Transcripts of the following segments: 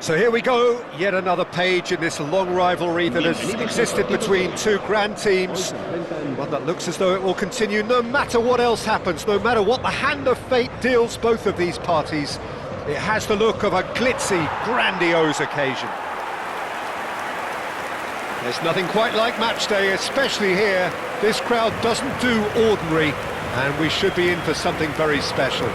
So here we go, yet another page in this long rivalry that has existed between two grand teams. One that looks as though it will continue no matter what else happens, no matter what the hand of fate deals both of these parties. It has the look of a glitzy, grandiose occasion. There's nothing quite like match day, especially here. This crowd doesn't do ordinary, and we should be in for something very special.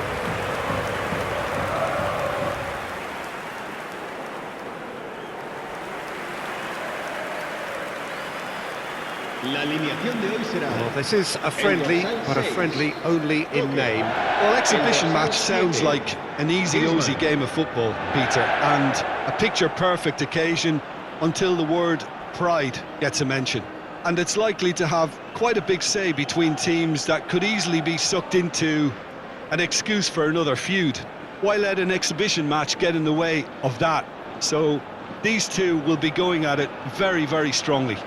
Well, this is a friendly, but a friendly only in name. Well, exhibition match sounds like an easy-ozy game of football, Peter, and a picture-perfect occasion until the word pride gets a mention. And it's likely to have quite a big say between teams that could easily be sucked into an excuse for another feud. Why let an exhibition match get in the way of that? So these two will be going at it very, very strongly.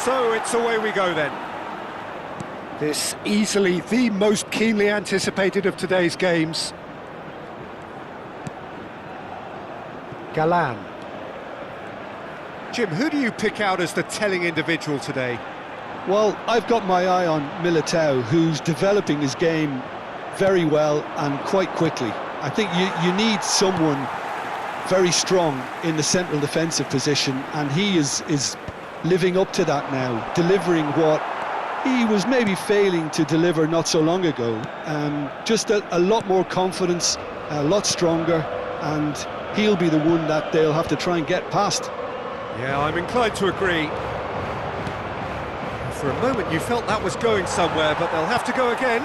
So it's away we go then. This easily the most keenly anticipated of today's games. Galan. Jim, who do you pick out as the telling individual today? Well, I've got my eye on Militao, who's developing his game very well and quite quickly. I think you need someone very strong in the central defensive position, and he is living up to that now, delivering what he was maybe failing to deliver not so long ago. Just a lot more confidence, a lot stronger, and he'll be the one that they'll have to try and get past. Yeah, I'm inclined to agree. For a moment you felt that was going somewhere, but they'll have to go again.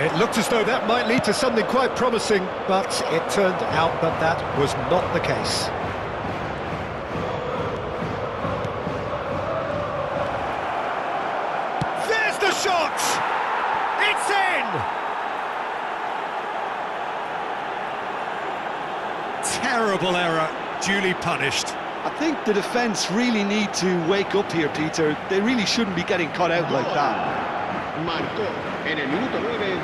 It looked as though that might lead to something quite promising, but it turned out that that was not the case. Shot! It's in! Terrible error, duly punished. I think the defence really need to wake up here, Peter. They really shouldn't be getting caught out like that. Marcó en el minuto 9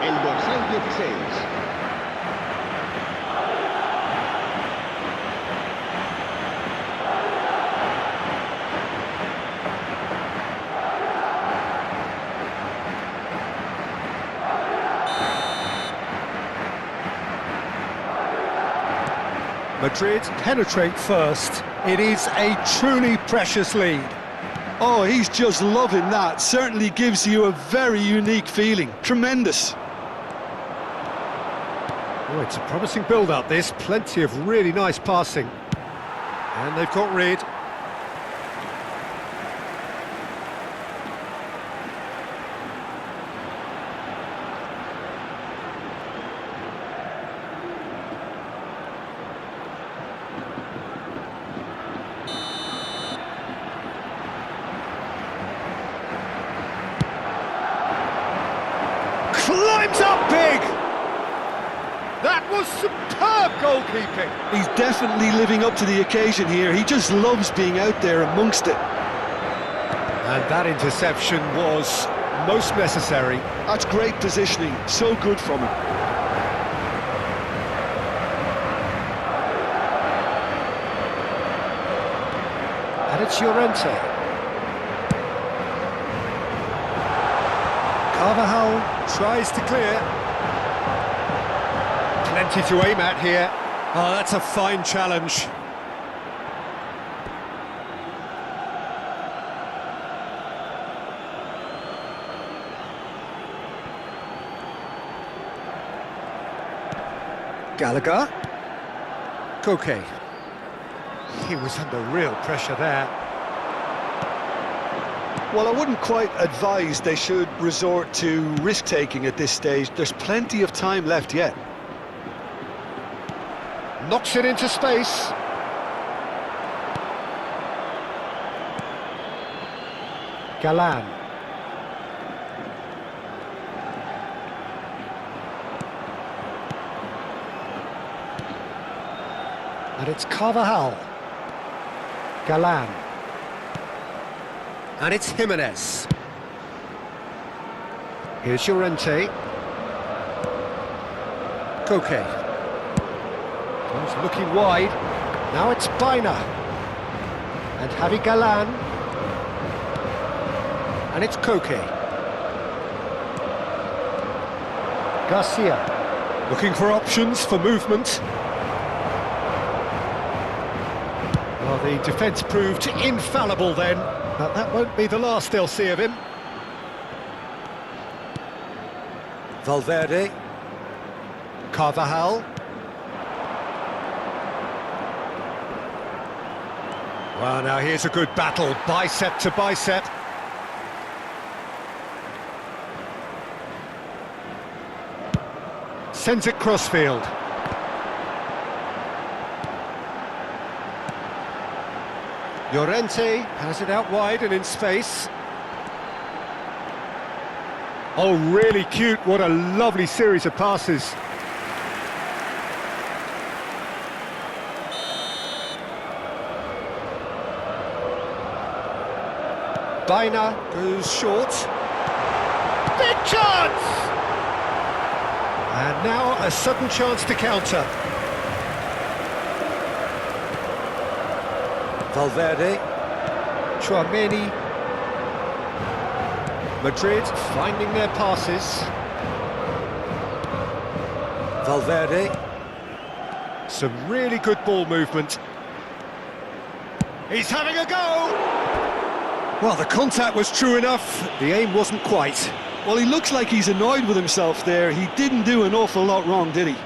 el dorsal 16. Madrid penetrate first. It is a truly precious lead. Oh, he's just loving that. Certainly gives you a very unique feeling. Tremendous. Oh, it's a promising build-up, this. Plenty of really nice passing. And they've got rid. Climbs up big! That was superb goalkeeping. He's definitely living up to the occasion here. He just loves being out there amongst it. And that interception was most necessary. That's great positioning. So good from him. And it's Llorente. Carvajal tries to clear. Plenty to aim at here. Oh, that's a fine challenge. Gallagher. Koke. He was under real pressure there. Well, I wouldn't quite advise they should resort to risk-taking at this stage. There's plenty of time left yet. Knocks it into space. Galan. And it's Carvajal. Galan. And it's Jimenez. Here's Llorente. Koke. He's looking wide. Now it's Baina. And Javi Galan. And it's Koke. Garcia. Looking for options for movement. Well, the defence proved infallible then, but that won't be the last they'll see of him. Valverde. Carvajal. Well, now here's a good battle, bicep to bicep. Sends it crossfield. Llorente has it out wide and in space. Oh, really cute. What a lovely series of passes. Baina goes short. Big chance! And now a sudden chance to counter. Valverde. Tchouaméni. Madrid finding their passes. Valverde. Some really good ball movement. He's having a go! Well, the contact was true enough. The aim wasn't quite. Well, he looks like he's annoyed with himself there. He didn't do an awful lot wrong, did he?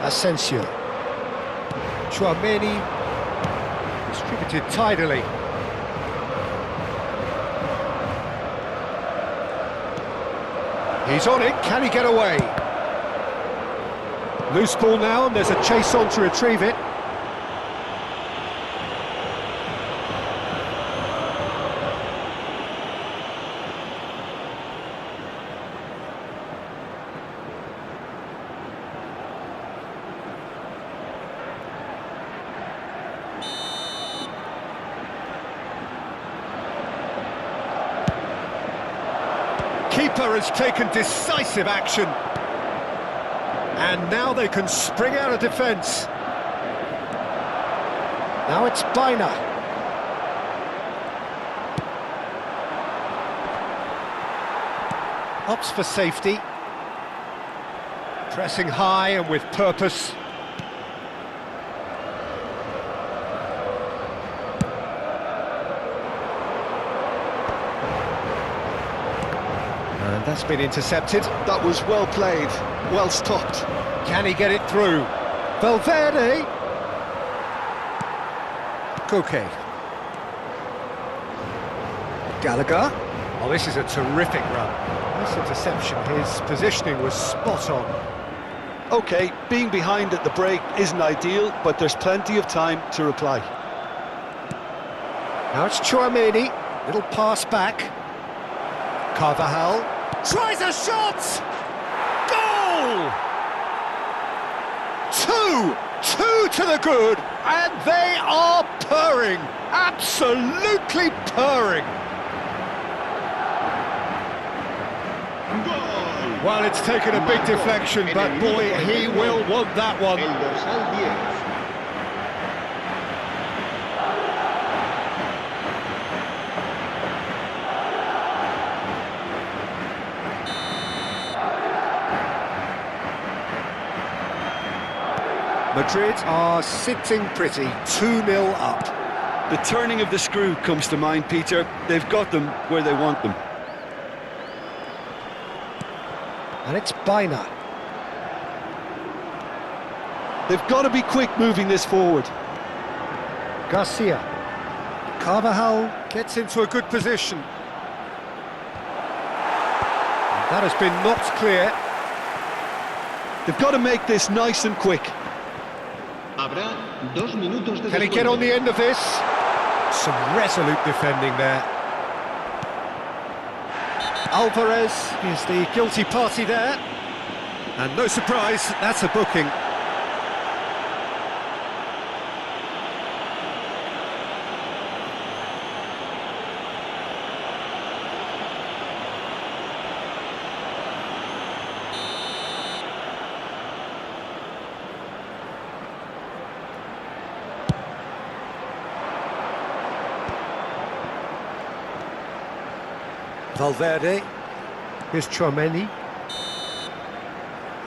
Asensio. Tchouaméni. Distributed tidily. He's on it, can he get away? Loose ball now, and there's a chase on to retrieve it. Keeper has taken decisive action. And now they can spring out of defence. Now it's Baina. Opts for safety. Pressing high and with purpose. And that's been intercepted. That was well played, well stopped. Can he get it through? Valverde. Koke. Gallagher. Oh, this is a terrific run. This interception, his positioning was spot on. OK, being behind at the break isn't ideal, but there's plenty of time to reply. Now it's Tchouaméni. Little pass back. Carvajal. Tries a shot! Goal! Two to the good, and they are purring, absolutely purring. Well, it's taken a big deflection, but boy, he will want that one. El dorsal 10. Madrid are sitting pretty, 2-0 up. The turning of the screw comes to mind, Peter. They've got them where they want them. And it's Baina. They've got to be quick moving this forward. Garcia. Carvajal gets into a good position. That has been knocked clear. They've got to make this nice and quick. Habrá 2 minutos de Can he get on the end of this? Some resolute defending there. Alvarez is the guilty party there. And no surprise, that's a booking. Valverde, here's Chouameni,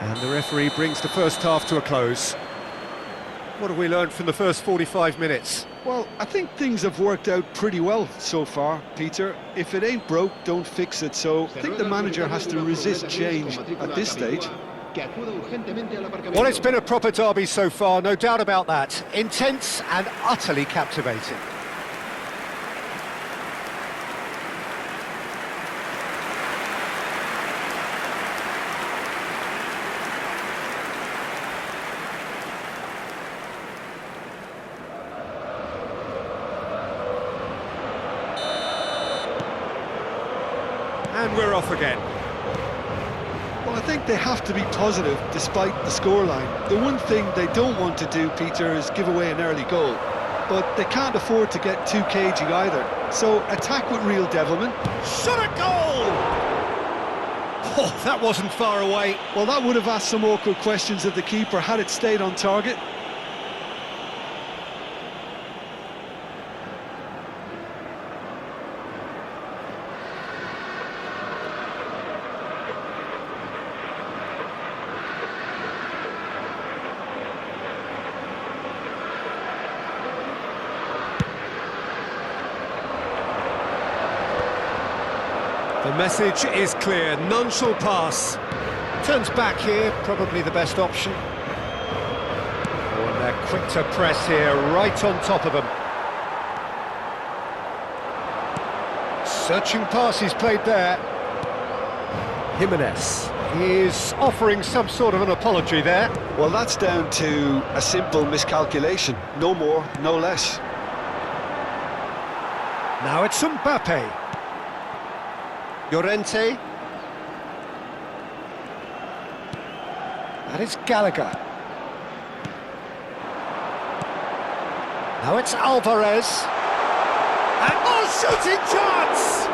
and the referee brings the first half to a close. What have we learned from the first 45 minutes? Well, I think things have worked out pretty well so far, Peter. If it ain't broke, don't fix it, so I think the manager has to resist change at this stage. Well, it's been a proper derby so far, no doubt about that. Intense and utterly captivating. And we're off again. Well, I think they have to be positive despite the scoreline. The one thing they don't want to do, Peter, is give away an early goal. But they can't afford to get too cagey either. So attack with real devilment. Shot a goal! Oh, that wasn't far away. Well, that would have asked some awkward questions of the keeper had it stayed on target. The message is clear, none shall pass. Turns back here, probably the best option. Oh, and they're quick to press here, right on top of them. Searching pass he's played there. Jimenez is offering some sort of an apology there. Well, that's down to a simple miscalculation. No more, no less. Now it's Mbappe. Llorente. That is Gallagher. Now it's Alvarez. And oh, shooting chance!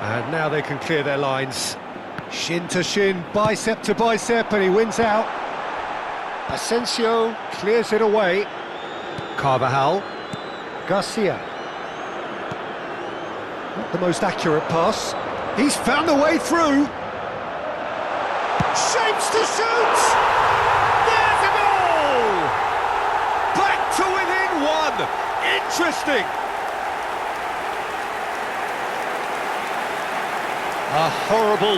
And now they can clear their lines. Shin to shin, bicep to bicep, and he wins out. Asensio clears it away. Carvajal. Garcia. Not the most accurate pass. He's found a way through. Shapes to shoot! There's a goal! Back to within one. Interesting. A horrible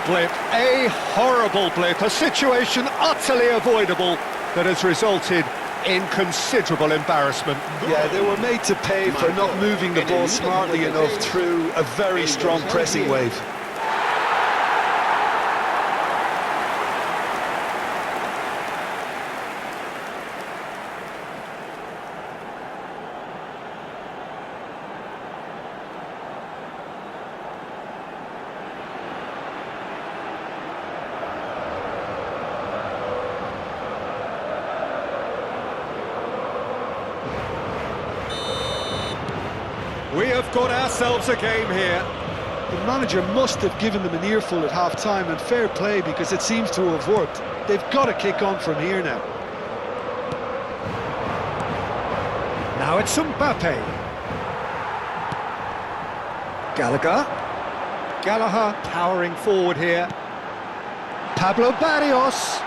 blip, a situation utterly avoidable that has resulted in considerable embarrassment. Yeah, they were made to pay for not moving the ball smartly enough through a very strong pressing wave. We have got ourselves a game here. The manager must have given them an earful at half-time, and fair play because it seems to have worked. They've got to kick on from here now. Now it's Mbappe. Gallagher. Gallagher powering forward here. Pablo Barrios.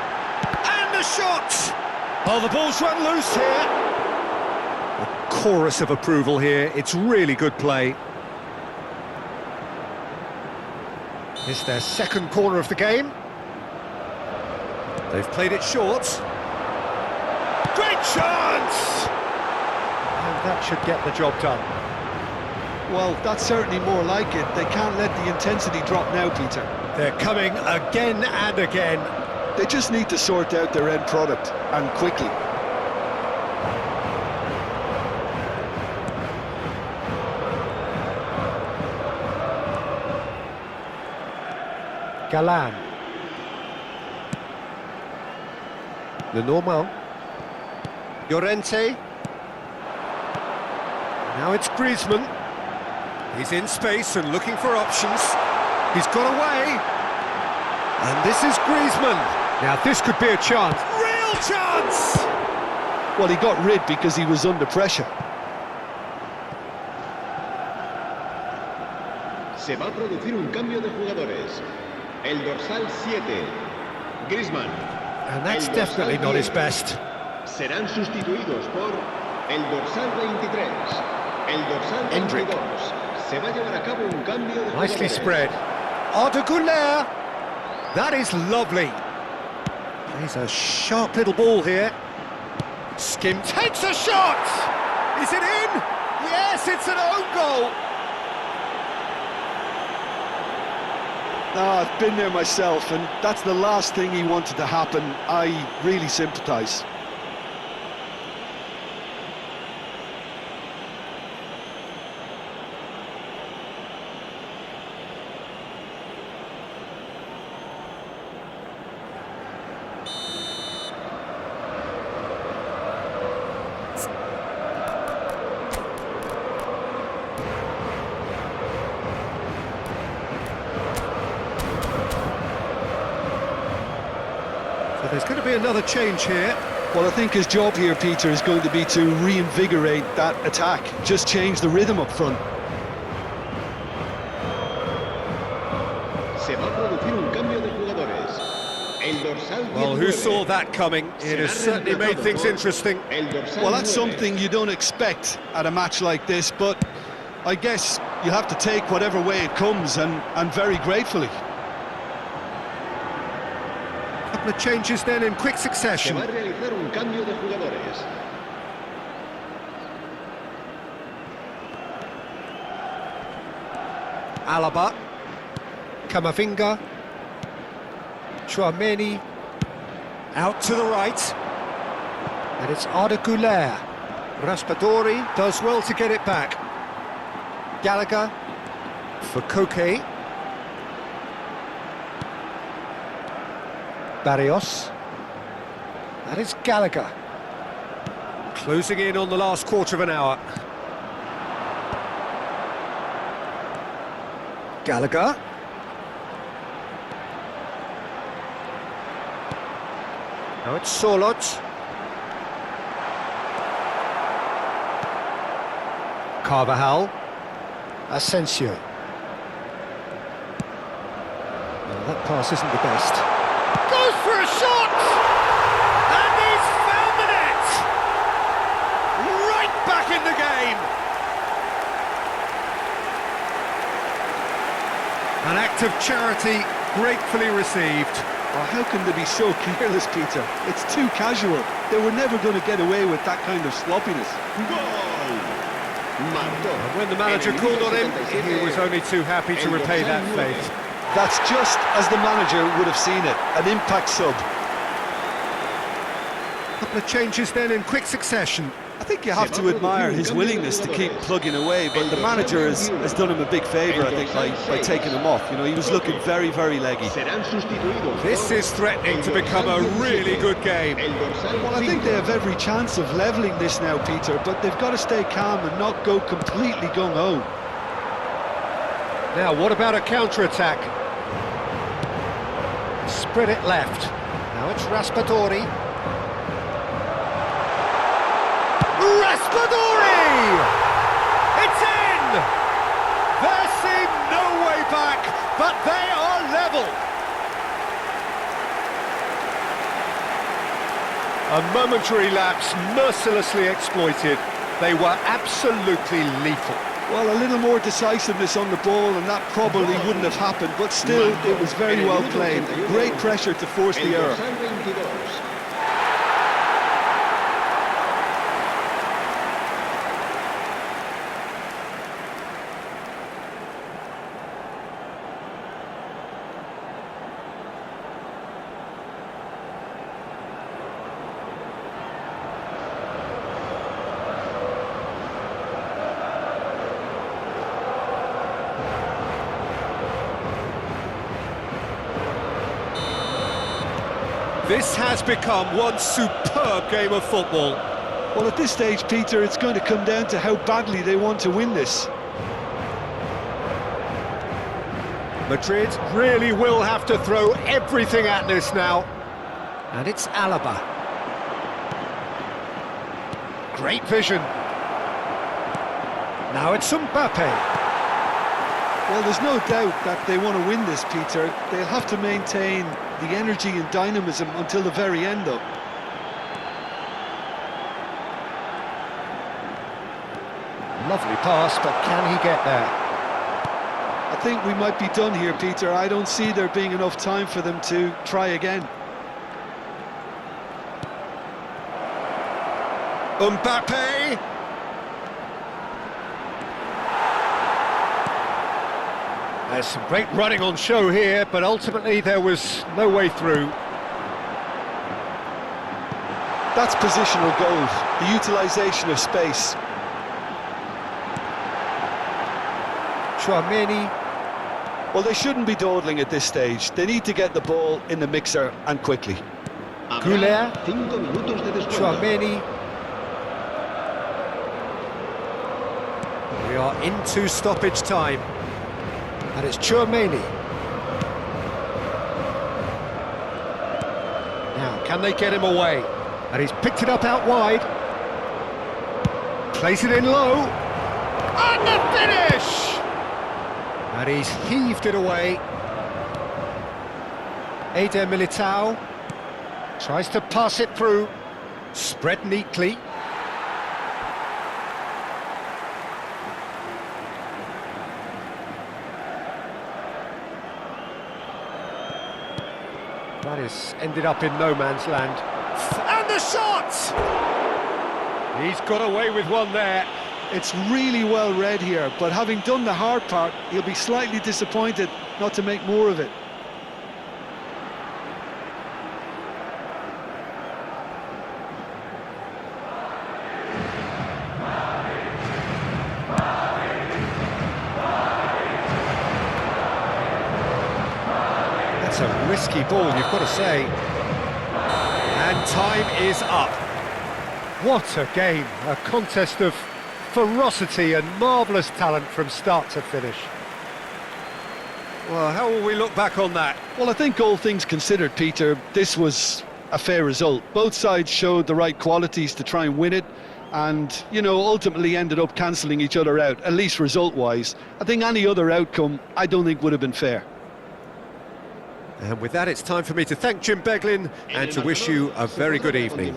And the shot! Oh, the ball's run loose here. A chorus of approval here. It's really good play. It's their second corner of the game. They've played it short. Great chance! And that should get the job done. Well, that's certainly more like it. They can't let the intensity drop now, Peter. They're coming again and again. They just need to sort out their end product, and quickly. Galan. Lenormand. Llorente. Now it's Griezmann. He's in space and looking for options. He's got away. And this is Griezmann. Now this could be a chance. Real chance! Well, he got rid because he was under pressure. Se va a producir un cambio de jugadores. El dorsal 7, Griezmann. And that's definitely not his best. Serán sustituidos por el dorsal 23, el dorsal 22. Se va a llevar a cabo un cambio de Nicely jugadores. spread. Arda Güler. That is lovely. He's a sharp little ball here. Skim takes a shot! Is it in? Yes, it's an own goal! No, I've been there myself, and that's the last thing he wanted to happen. I really sympathise. So there's going to be another change here. Well, I think his job here, Peter, is going to be to reinvigorate that attack. Just change the rhythm up front. Se va a producir un cambio de jugadores. El dorsal 19. Well, who saw that coming? It has certainly made things interesting. El dorsal Well, that's 9. something you don't expect at a match like this, but I guess you have to take whatever way it comes, and very gratefully. A couple of changes then in quick Se succession. va a realizar un cambio de jugadores. Alaba. Camavinga. Chouameni. Out to the right. And it's Arda Güler. Raspadori does well to get it back. Gallagher for Koke. Barrios. That is Gallagher. Closing in on the last quarter of an hour. Gallagher. Now it's Sorloth. Carvajal. Asensio. Well, that pass isn't the best. Goes for a shot! And he's found the net! Right back in the game! An act of charity gratefully received. Oh, how can they be so careless, Peter? It's too casual. They were never going to get away with that kind of sloppiness. ¡Gol! Marcó. And when the manager En el called minuto on him, 77, he was only too happy to el repay dorsal that 9. fate. That's just as the manager would have seen it, an impact sub. A couple of changes then in quick succession. I think you have to admire his willingness to keep plugging away, but the manager has done him a big favour, I think, by taking him off. You know, he was looking very, very leggy. Serán sustituidos This por is threatening to el become a dorsal really 17, good game. el dorsal Well, I think 5. they have every chance of levelling this now, Peter, but they've got to stay calm and not go completely gung-ho. Now, what about a counter-attack? Spread it left. Now it's Raspadori. Raspadori! It's in! There seemed no way back, but they are level. A momentary lapse mercilessly exploited. They were absolutely lethal. Well, a little more decisiveness on the ball and that probably wouldn't have happened, but still, it was very well played. Great pressure to force the error. This has become one superb game of football. Well, at this stage, Peter, it's going to come down to how badly they want to win this. Madrid really will have to throw everything at this now. And it's Alaba. Great vision. Now it's Mbappe. Well, there's no doubt that they want to win this, Peter. They'll have to maintain the energy and dynamism until the very end, though. Lovely pass, but can he get there? I think we might be done here, Peter. I don't see there being enough time for them to try again. Mbappe! There's some great running on show here, but ultimately there was no way through. That's positional goals, the utilisation of space. Tchouaméni. Well, they shouldn't be dawdling at this stage. They need to get the ball in the mixer and quickly. Goulet. Tchouaméni. We are into stoppage time. And it's Tchouaméni. Now, can they get him away? And he's picked it up out wide. Plays it in low. And the finish! And he's heaved it away. Eder Militao tries to pass it through. Spread neatly. That has ended up in no man's land. And the shot! He's got away with one there. It's really well read here, but having done the hard part, he'll be slightly disappointed not to make more of it. That's a risky ball, you've got to say. And time is up. What a game, a contest of ferocity and marvellous talent from start to finish. Well, how will we look back on that? Well, I think all things considered, Peter, this was a fair result. Both sides showed the right qualities to try and win it and, you know, ultimately ended up cancelling each other out, at least result-wise. I think any other outcome, I don't think would have been fair. And with that, it's time for me to thank Jim Beglin and to wish you a very good evening.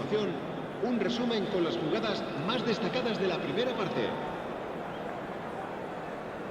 Un resumen con las jugadas más destacadas de la primera parte.